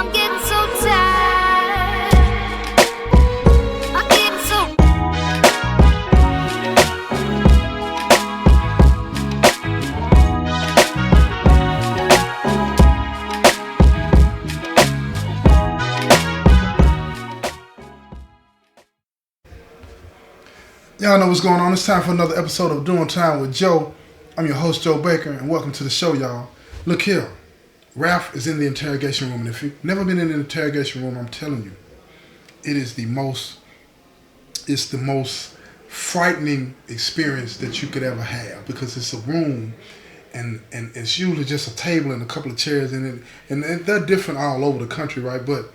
I'm getting so tired. I'm getting so. Y'all know what's going on. It's time for another episode of Doing Time with Joe. I'm your host, Joe Baker, and welcome to the show, y'all. Look here. Ralph is in the interrogation room, and if you've never been in the interrogation room, I'm telling you, it's the most frightening experience that you could ever have, because it's a room and it's usually just a table and a couple of chairs in it, and they're different all over the country, right? But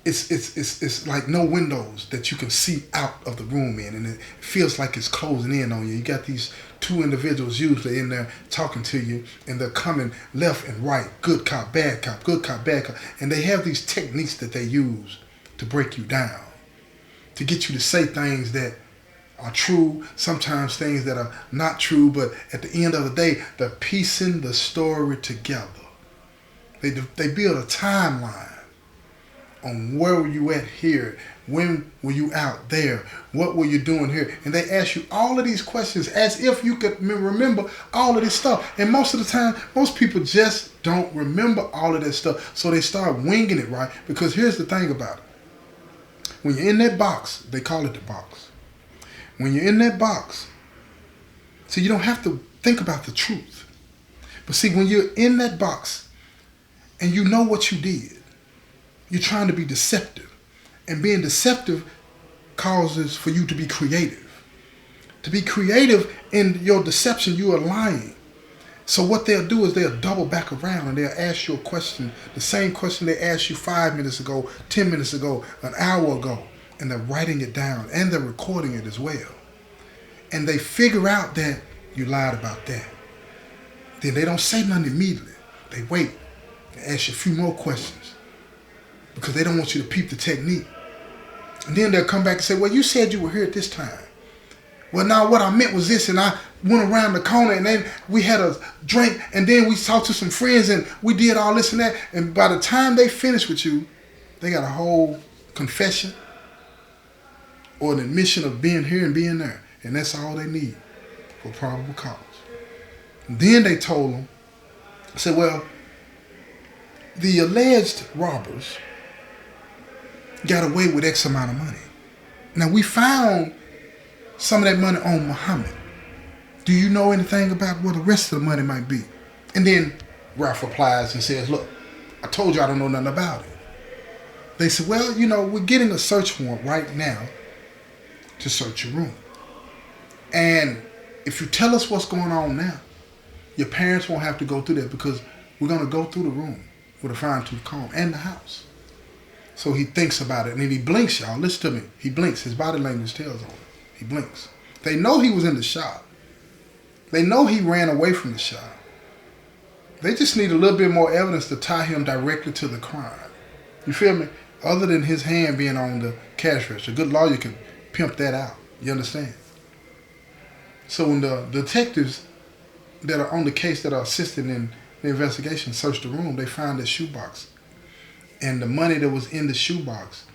it's like no windows that you can see out of the room in, and it feels like it's closing in on you. You got these two individuals usually in there talking to you, and they're coming left and right, good cop, bad cop, good cop, bad cop, and they have these techniques that they use to break you down, to get you to say things that are true, sometimes things that are not true, but at the end of the day, they're piecing the story together. They build a timeline on where were you at here, when were you out there, what were you doing here, and they ask you all of these questions as if you could remember all of this stuff. And most of the time, most people just don't remember all of that stuff, so they start winging it, right? Because here's the thing about it. When you're in that box, they call it the box. When you're in that box, so you don't have to think about the truth. But see, when you're in that box and you know what you did, you're trying to be deceptive. And being deceptive causes for you to be creative. To be creative in your deception, you are lying. So what they'll do is they'll double back around and they'll ask you a question, the same question they asked you 5 minutes ago, 10 minutes ago, an hour ago. And they're writing it down and they're recording it as well. And they figure out that you lied about that. Then they don't say nothing immediately. They wait and ask you a few more questions, because they don't want you to peep the technique. And then they'll come back and say, well, you said you were here at this time. Well, now what I meant was this, and I went around the corner, and then we had a drink, and then we talked to some friends, and we did all this and that. And by the time they finish with you, they got a whole confession or an admission of being here and being there. And that's all they need for probable cause. And then they told them, I said, well, the alleged robbers got away with X amount of money. Now, we found some of that money on Muhammad. Do you know anything about what the rest of the money might be? And then Ralph replies and says, look, I told you I don't know nothing about it. They said, well, we're getting a search warrant right now to search your room. And if you tell us what's going on now, your parents won't have to go through that, because we're going to go through the room with a fine-tooth comb and the house. So he thinks about it, and then he blinks, y'all. Listen to me. He blinks. His body language tells on him. He blinks. They know he was in the shop. They know he ran away from the shop. They just need a little bit more evidence to tie him directly to the crime. You feel me? Other than his hand being on the cash register. A good lawyer can pimp that out. You understand? So when the detectives that are on the case, that are assisting in the investigation, search the room, they find a shoebox. And the money that was in the shoebox,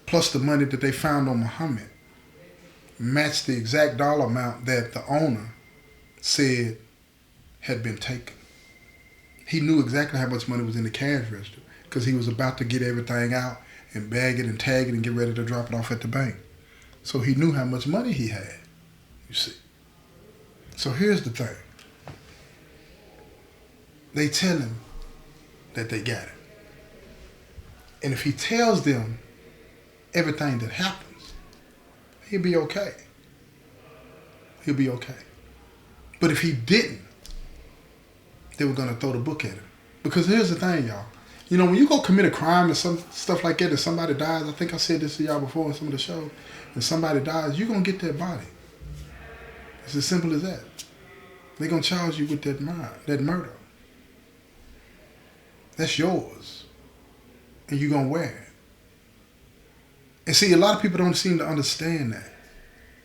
plus the money that they found on Muhammad, matched the exact dollar amount that the owner said had been taken. He knew exactly how much money was in the cash register, because he was about to get everything out and bag it and tag it and get ready to drop it off at the bank. So he knew how much money he had, you see. So here's the thing. They tell him that they got it. And if he tells them everything that happens, he'll be okay. He'll be okay. But if he didn't, they were going to throw the book at him. Because here's the thing, y'all. When you go commit a crime and some stuff like that, and somebody dies, I think I said this to y'all before in some of the shows, and somebody dies, you're going to get that body. It's as simple as that. They're going to charge you with that murder. That's yours. And you're going to wear it. And see, a lot of people don't seem to understand that.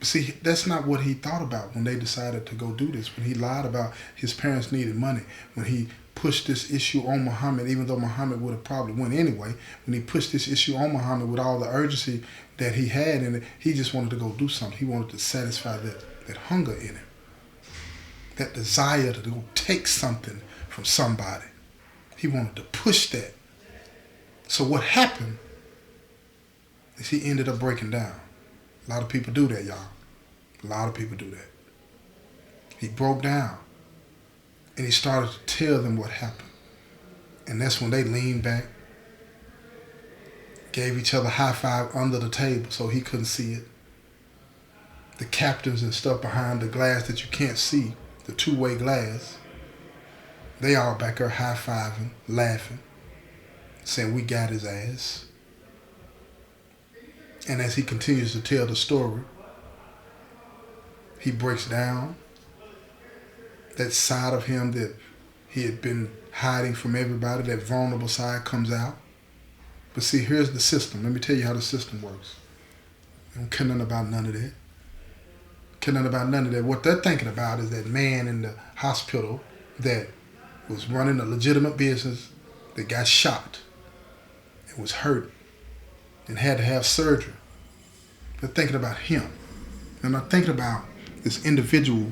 See, that's not what he thought about when they decided to go do this. When he lied about his parents needed money. When he pushed this issue on Muhammad, even though Muhammad would have probably won anyway, when he pushed this issue on Muhammad with all the urgency that he had in it, he just wanted to go do something. He wanted to satisfy that hunger in him, that desire to go take something from somebody. He wanted to push that. So what happened is he ended up breaking down. A lot of people do that, y'all. A lot of people do that. He broke down and he started to tell them what happened. And that's when they leaned back, gave each other a high five under the table so he couldn't see it. The captains and stuff behind the glass that you can't see, the two-way glass, they all back there high-fiving, laughing, saying, we got his ass. And as he continues to tell the story, he breaks down. That side of him that he had been hiding from everybody, that vulnerable side comes out. But see, here's the system. Let me tell you how the system works. They don't care nothing about none of that. Care nothing about none of that. What they're thinking about is that man in the hospital that was running a legitimate business that got shot and was hurt and had to have surgery. They're thinking about him. They're not thinking about this individual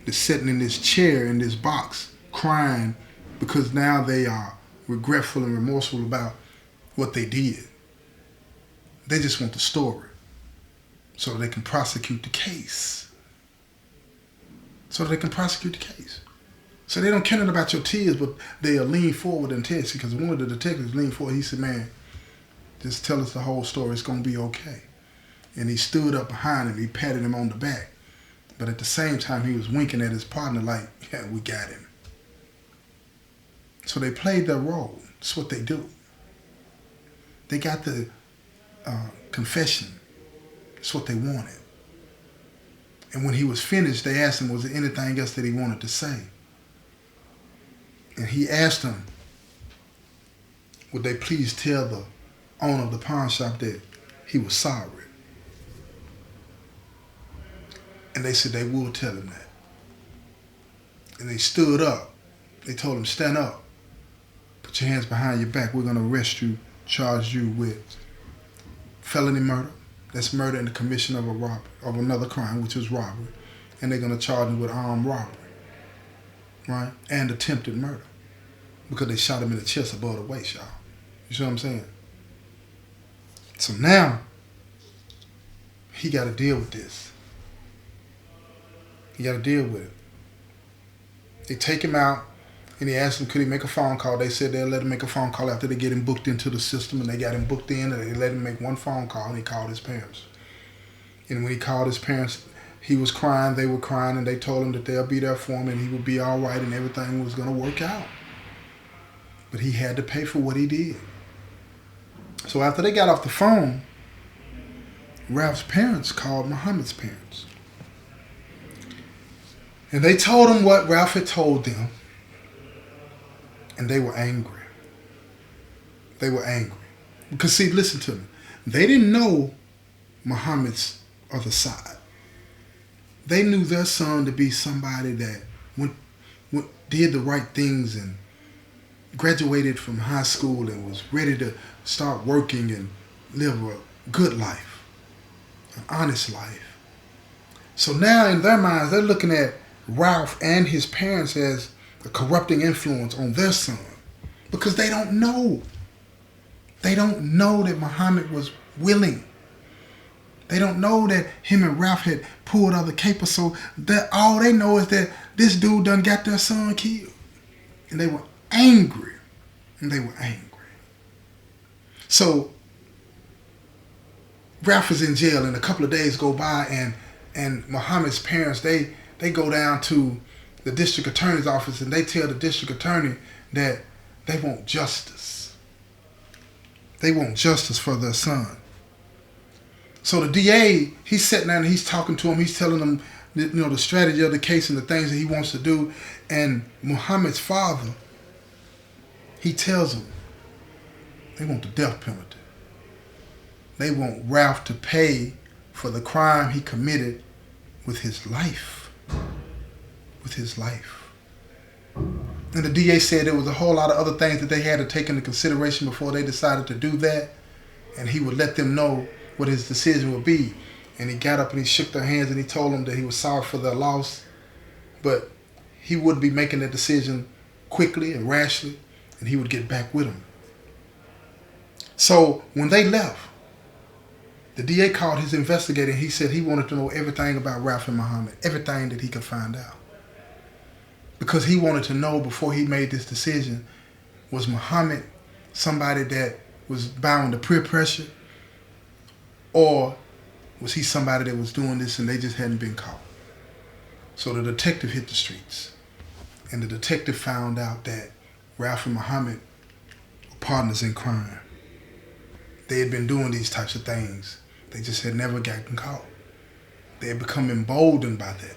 that's sitting in this chair in this box crying because now they are regretful and remorseful about what they did. They just want the story so they can prosecute the case. So they don't care nothing about your tears, but they'll lean forward and tell you, because one of the detectives leaned forward. He said, man, just tell us the whole story. It's going to be okay. And he stood up behind him. He patted him on the back. But at the same time, he was winking at his partner like, yeah, we got him. So they played their role. That's what they do. They got the confession. That's what they wanted. And when he was finished, they asked him, was there anything else that he wanted to say? And he asked them, would they please tell the owner of the pawn shop that he was sorry? And they said they would tell him that. And they stood up. They told him, stand up. Put your hands behind your back. We're going to arrest you, charge you with felony murder. That's murder in the commission of another crime, which is robbery. And they're going to charge him with armed robbery, right? And attempted murder. Because they shot him in the chest above the waist, y'all. You see what I'm saying? So now, he got to deal with this. He got to deal with it. They take him out, and they asked him, could he make a phone call? They said they'll let him make a phone call after they get him booked into the system, and they got him booked in, and they let him make one phone call, and he called his parents. And when he called his parents, he was crying, they were crying, and they told him that they'll be there for him, and he would be all right, and everything was going to work out. But he had to pay for what he did. So after they got off the phone, Ralph's parents called Muhammad's parents. And they told him what Ralph had told them. And they were angry. They were angry. Because see, listen to me. They didn't know Muhammad's other side. They knew their son to be somebody that did the right things and graduated from high school and was ready to start working and live a good life, an honest life. So now in their minds, they're looking at Ralph and his parents as a corrupting influence on their son because they don't know. They don't know that Muhammad was willing. They don't know that him and Ralph had pulled other capers, so that all they know is that this dude done got their son killed. And they were angry. So Ralph is in jail, and a couple of days go by, and Muhammad's parents, they go down to the district attorney's office, and they tell the district attorney that they want justice. They want justice for their son. So the DA, he's sitting down and he's talking to him. He's telling them, the strategy of the case and the things that he wants to do. And Muhammad's father, he tells him they want the death penalty. They want Ralph to pay for the crime he committed with his life. With his life. And the DA said there was a whole lot of other things that they had to take into consideration before they decided to do that. And he would let them know what his decision would be. And he got up and he shook their hands and he told them that he was sorry for their loss. But he would be making that decision quickly and rashly. And he would get back with them. So when they left, the DA called his investigator and he said he wanted to know everything about Ralph and Muhammad. Everything that he could find out. Because he wanted to know before he made this decision, was Muhammad somebody that was bound to peer pressure, or was he somebody that was doing this and they just hadn't been caught? So the detective hit the streets, and the detective found out that Ralph and Muhammad were partners in crime. They had been doing these types of things. They just had never gotten caught. They had become emboldened by that.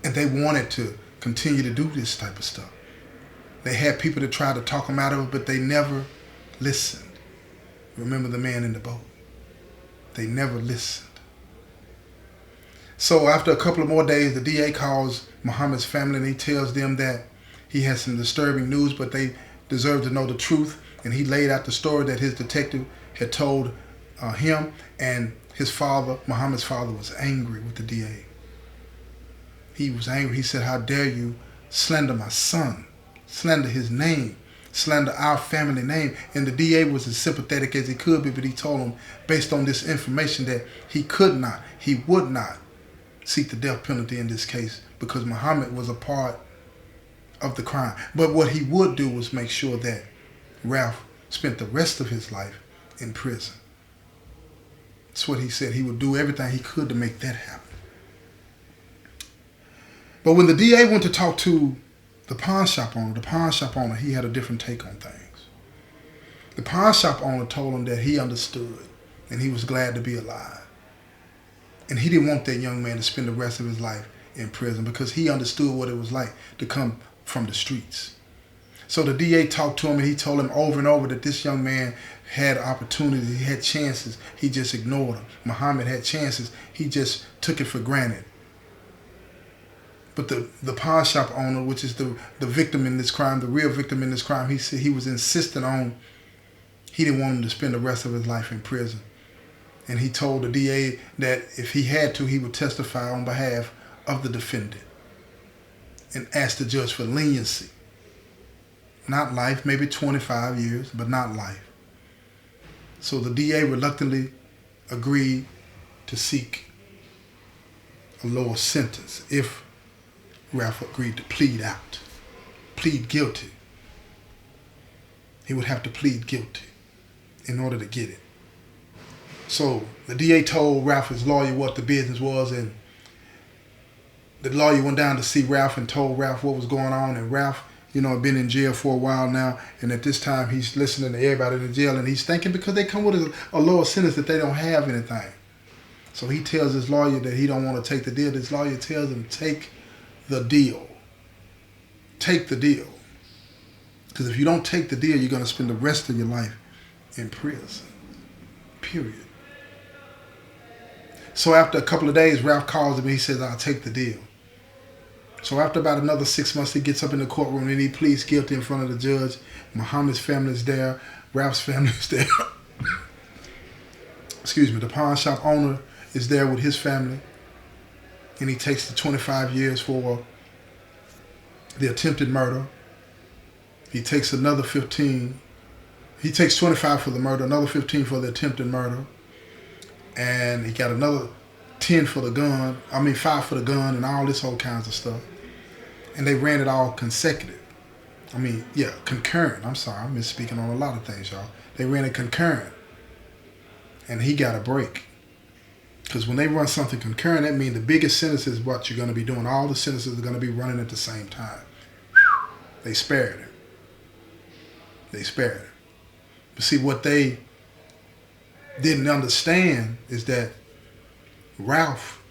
And they wanted to continue to do this type of stuff. They had people that tried to talk them out of it, but they never listened. Remember the man in the boat. They never listened. So after a couple of more days, the DA calls Muhammad's family and he tells them that he has some disturbing news, but they deserve to know the truth. And he laid out the story that his detective had told him, and his father, Muhammad's father, was angry with the DA. He was angry. He said, "How dare you slander my son, slander his name, slander our family name?" And the DA was as sympathetic as he could be, but he told him, based on this information, that he would not seek the death penalty in this case because Muhammad was a part of the crime. But what he would do was make sure that Ralph spent the rest of his life in prison. That's what he said. He would do everything he could to make that happen. But when the DA went to talk to the pawn shop owner, he had a different take on things. The pawn shop owner told him that he understood and he was glad to be alive. And he didn't want that young man to spend the rest of his life in prison because he understood what it was like to come from the streets. So the DA talked to him and he told him over and over that this young man had opportunities, he had chances, he just ignored them. Muhammad had chances, he just took it for granted. But the pawn shop owner, which is the victim in this crime, the real victim in this crime, he said he was insistent on, he didn't want him to spend the rest of his life in prison. And he told the DA that if he had to, he would testify on behalf of the defendant and ask the judge for leniency. Not life, maybe 25 years, but not life. So the DA reluctantly agreed to seek a lower sentence if Ralph agreed to plead guilty. He would have to plead guilty in order to get it. So the DA told Ralph, his lawyer, what the business was, and the lawyer went down to see Ralph and told Ralph what was going on, and Ralph, had been in jail for a while now, and at this time he's listening to everybody in the jail, and he's thinking because they come with a lower sentence that they don't have anything. So he tells his lawyer that he don't want to take the deal. His lawyer tells him, take the deal. Take the deal. Because if you don't take the deal, you're going to spend the rest of your life in prison. Period. So after a couple of days, Ralph calls him and he says, "I'll take the deal." So after about another 6 months, he gets up in the courtroom and he pleads guilty in front of the judge. Muhammad's family is there. Ralph's family is there. Excuse me. The pawn shop owner is there with his family. And he takes the 25 years for the attempted murder. He takes another 15. He takes 25 for the murder, another 15 for the attempted murder. And he got another 10 for the gun. 5 for the gun and all this whole kinds of stuff. And they ran it all consecutive. Concurrent. I'm sorry, I'm misspeaking on a lot of things, y'all. They ran it concurrent. And he got a break. Because when they run something concurrent, that means the biggest sentence is what you're going to be doing. All the sentences are going to be running at the same time. They spared him. But see, what they didn't understand is that Ralph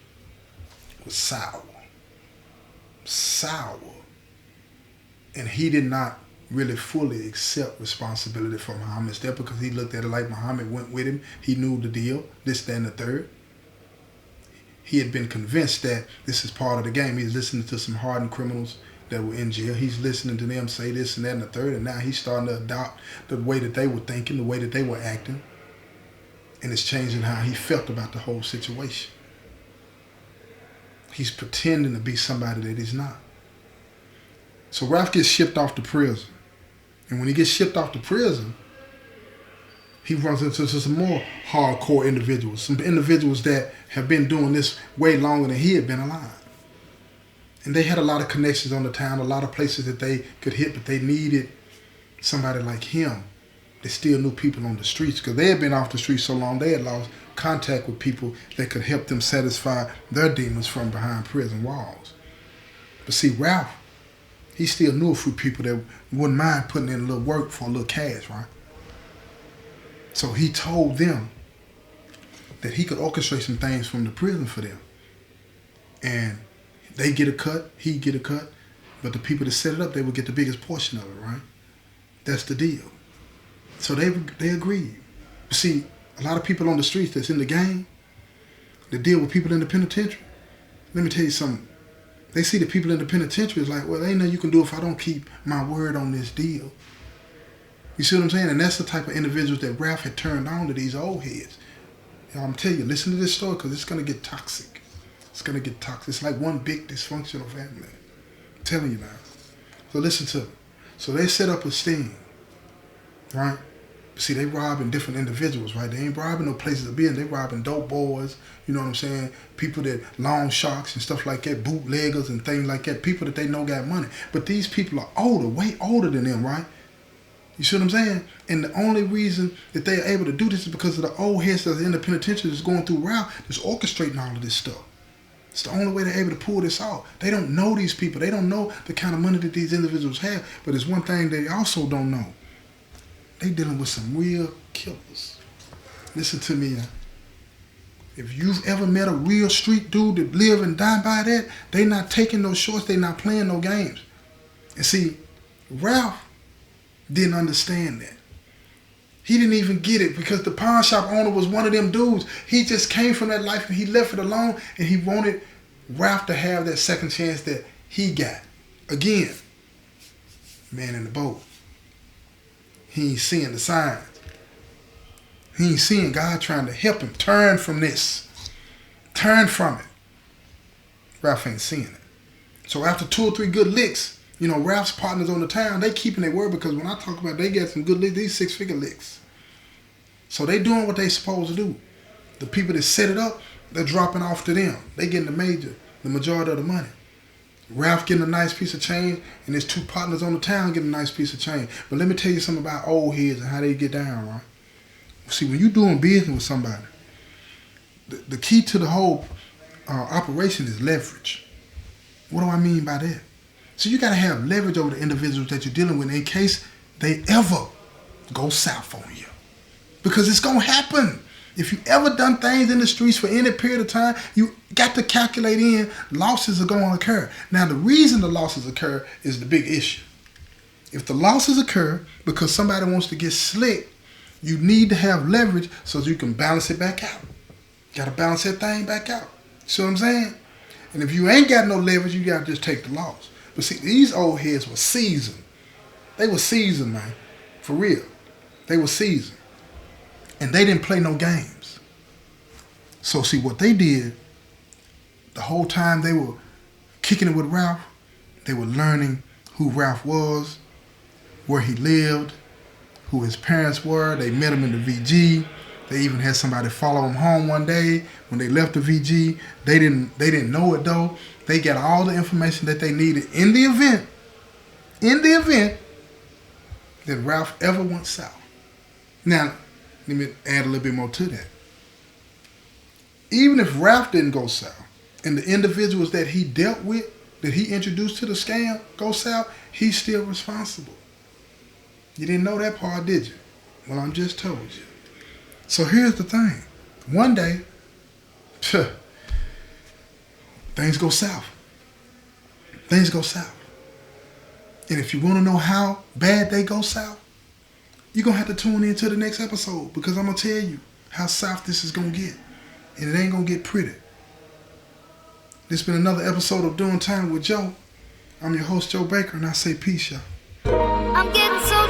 was sour. And he did not really fully accept responsibility for Muhammad's death because he looked at it like Muhammad went with him. He knew the deal, this, that, and the third. He had been convinced that this is part of the game. He's listening to some hardened criminals that were in jail. He's listening to them say this and that and the third, and now he's starting to adopt the way that they were thinking, the way that they were acting, and it's changing how he felt about the whole situation. He's pretending to be somebody that he's not. So Ralph gets shipped off to prison. And when he gets shipped off to prison, he runs into some more hardcore individuals. Some individuals that have been doing this way longer than he had been alive. And they had a lot of connections on the town, a lot of places that they could hit, but they needed somebody like him. They still knew people on the streets because they had been off the streets so long they had lost contact with people that could help them satisfy their demons from behind prison walls. But see, Ralph, he still knew a few people that wouldn't mind putting in a little work for a little cash, right? So he told them that he could orchestrate some things from the prison for them. And they get a cut, he get a cut, but the people that set it up, they would get the biggest portion of it, right? That's the deal. So they agreed. You see, a lot of people on the streets that's in the game, that deal with people in the penitentiary, let me tell you something. They see the people in the penitentiary as like, well, ain't nothing you can do if I don't keep my word on this deal. You see what I'm saying? And that's the type of individuals that Ralph had turned on to these old heads. I'm telling you, listen to this story because it's going to get toxic. It's going to get toxic. It's like one big dysfunctional family. I'm telling you now. So listen to it. So they set up a sting, right? See, they robbing different individuals, right? They ain't robbing no places to be in. They robbing dope boys, you know what I'm saying? People that loan sharks and stuff like that, bootleggers and things like that. People that they know got money. But these people are older, way older than them, right? You see what I'm saying? And the only reason that they're able to do this is because of the old heads that's in the penitentiary that's going through Ralph that's orchestrating all of this stuff. It's the only way they're able to pull this off. They don't know these people. They don't know the kind of money that these individuals have. But there's one thing they also don't know. They dealing with some real killers. Listen to me. If you've ever met a real street dude that live and die by that, they not taking no shorts. They not playing no games. And see, Ralph didn't understand that. He didn't even get it because the pawn shop owner was one of them dudes. He just came from that life and he left it alone and he wanted Ralph to have that second chance that he got. Again, man in the boat. He ain't seeing the signs. He ain't seeing God trying to help him turn from this. Turn from it. Ralph ain't seeing it. So after 2 or 3 good licks, you know, Ralph's partners on the town, they keeping their word because when I talk about they get some good licks, these 6-figure licks. So they doing what they supposed to do. The people that set it up, they're dropping off to them. They getting the majority of the money. Ralph getting a nice piece of change, and his 2 partners on the town getting a nice piece of change. But let me tell you something about old heads and how they get down, right? See, when you're doing business with somebody, the key to the whole operation is leverage. What do I mean by that? So you got to have leverage over the individuals that you're dealing with in case they ever go south on you. Because it's going to happen. If you ever done things in the streets for any period of time, you got to calculate in losses are going to occur. Now, the reason the losses occur is the big issue. If the losses occur because somebody wants to get slick, you need to have leverage so that you can balance it back out. Got to balance that thing back out. See what I'm saying? And if you ain't got no leverage, you got to just take the loss. But see, these old heads were seasoned. They were seasoned, man. For real. They were seasoned. And they didn't play no games. So see, what they did, the whole time they were kicking it with Ralph, they were learning who Ralph was, where he lived, who his parents were. They met him in the VG. They even had somebody follow him home one day. When they left the VG, they didn't know it though. They got all the information that they needed in the event that Ralph ever went south. Now, let me add a little bit more to that. Even if Ralph didn't go south, and the individuals that he dealt with, that he introduced to the scam, go south, he's still responsible. You didn't know that part, did you? Well, I'm just told you. So here's the thing. One day, things go south. Things go south. And if you want to know how bad they go south, you're going to have to tune in to the next episode because I'm going to tell you how south this is going to get. And it ain't going to get pretty. This has been another episode of Doing Time with Joe. I'm your host, Joe Baker, and I say peace, y'all. I'm getting so